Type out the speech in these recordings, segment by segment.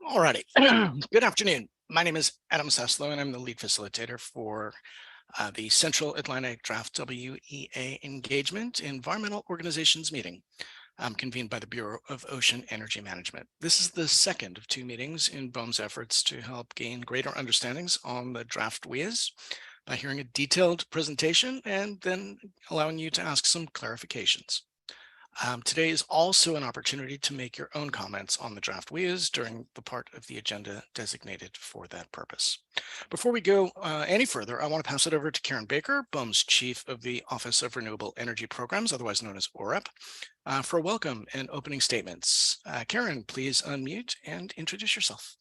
Alrighty. Good afternoon. My name is Adam Saslow, and I'm the lead facilitator for the Central Atlantic Draft WEA Engagement Environmental Organizations meeting, convened by the Bureau of Ocean Energy Management. This is the second of two meetings in BOEM's efforts to help gain greater understandings on the draft WEAs by hearing a detailed presentation and then allowing you to ask some clarifications. Today is also an opportunity to make your own comments on the draft WEAs during the part of the agenda designated for that purpose. Before we go any further, I want to pass it over to Karen Baker, BOEM's Chief of the Office of Renewable Energy Programs, otherwise known as OREP, for welcome and opening statements. Karen, please unmute and introduce yourself.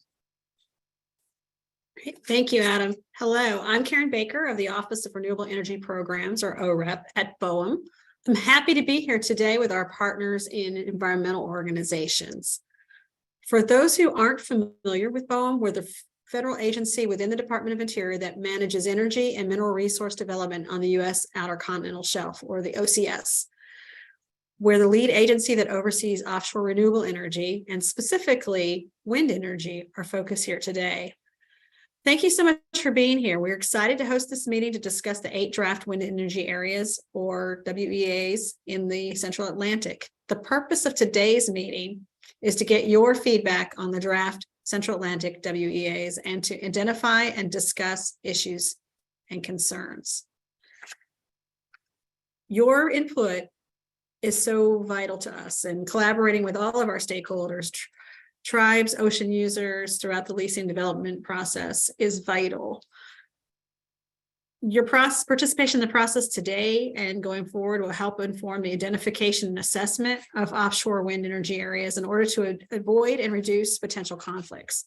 Thank you, Adam. Hello, I'm Karen Baker of the Office of Renewable Energy Programs, or OREP, at BOEM. I'm happy to be here today with our partners in environmental organizations. For those who aren't familiar with BOEM, we're the federal agency within the Department of Interior that manages energy and mineral resource development on the U.S. Outer Continental Shelf, or the OCS. We're the lead agency that oversees offshore renewable energy, and specifically wind energy, our focus here today. Thank you so much for being here. We're excited to host this meeting to discuss the 8 draft wind energy areas, or WEAs, in the Central Atlantic. The purpose of today's meeting is to get your feedback on the draft Central Atlantic WEAs and to identify and discuss issues and concerns. Your input is so vital to us, and collaborating with all of our stakeholders, tribes, ocean users throughout the leasing development process is vital. Your participation in the process today and going forward will help inform the identification and assessment of offshore wind energy areas in order to avoid and reduce potential conflicts.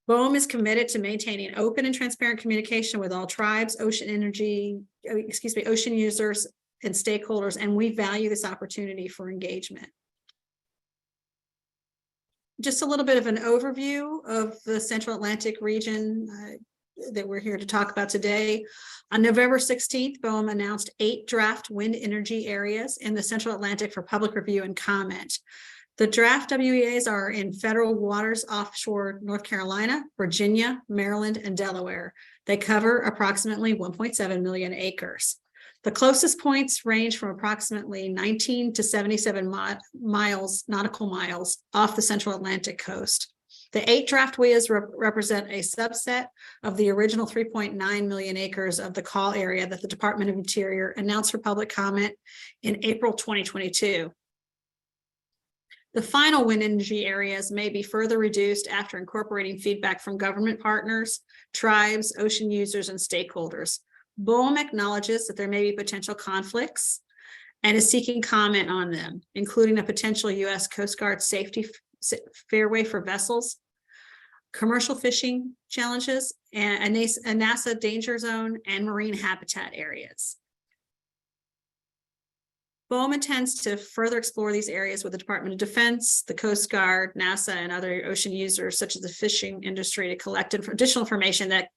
BOEM is committed to maintaining open and transparent communication with all tribes, ocean users and stakeholders, and we value this opportunity for engagement. Just a little bit of an overview of the Central Atlantic region that we're here to talk about today. On November 16th, BOEM announced 8 draft wind energy areas in the Central Atlantic for public review and comment. The draft WEAs are in federal waters offshore North Carolina, Virginia, Maryland, and Delaware. They cover approximately 1.7 million acres. The closest points range from approximately 19 to 77 nautical miles off the Central Atlantic coast. The 8 draft WEAs represent a subset of the original 3.9 million acres of the call area that the Department of Interior announced for public comment in April 2022. The final wind energy areas may be further reduced after incorporating feedback from government partners, tribes, ocean users, and stakeholders. BOEM acknowledges that there may be potential conflicts and is seeking comment on them, including a potential U.S. Coast Guard safety fairway for vessels, commercial fishing challenges, and a NASA danger zone and marine habitat areas. BOEM intends to further explore these areas with the Department of Defense, the Coast Guard, NASA, and other ocean users, such as the fishing industry, to collect additional information that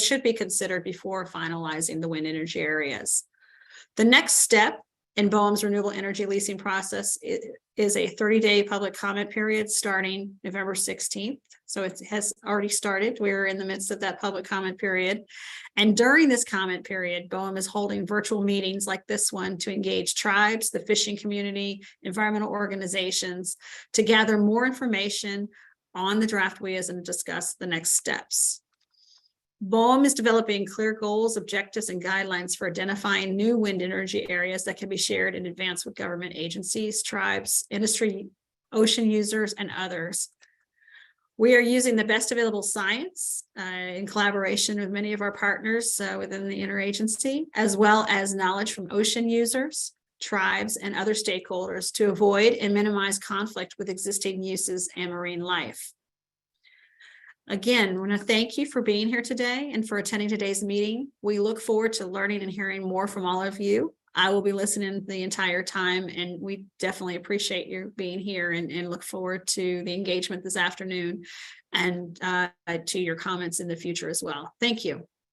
should be considered before finalizing the wind energy areas. The next step in BOEM's renewable energy leasing process is a 30-day public comment period starting November 16th. So it has already started. We're in the midst of that public comment period. And during this comment period, BOEM is holding virtual meetings like this one to engage tribes, the fishing community, environmental organizations, to gather more information on the draft WEAs and discuss the next steps. BOEM is developing clear goals, objectives, and guidelines for identifying new wind energy areas that can be shared in advance with government agencies, tribes, industry, ocean users, and others. We are using the best available science in collaboration with many of our partners within the interagency, as well as knowledge from ocean users, tribes, and other stakeholders to avoid and minimize conflict with existing uses and marine life. Again, I want to thank you for being here today and for attending today's meeting. We look forward to learning and hearing more from all of you. I will be listening the entire time, and we definitely appreciate you being here and look forward to the engagement this afternoon and to your comments in the future as well. Thank you.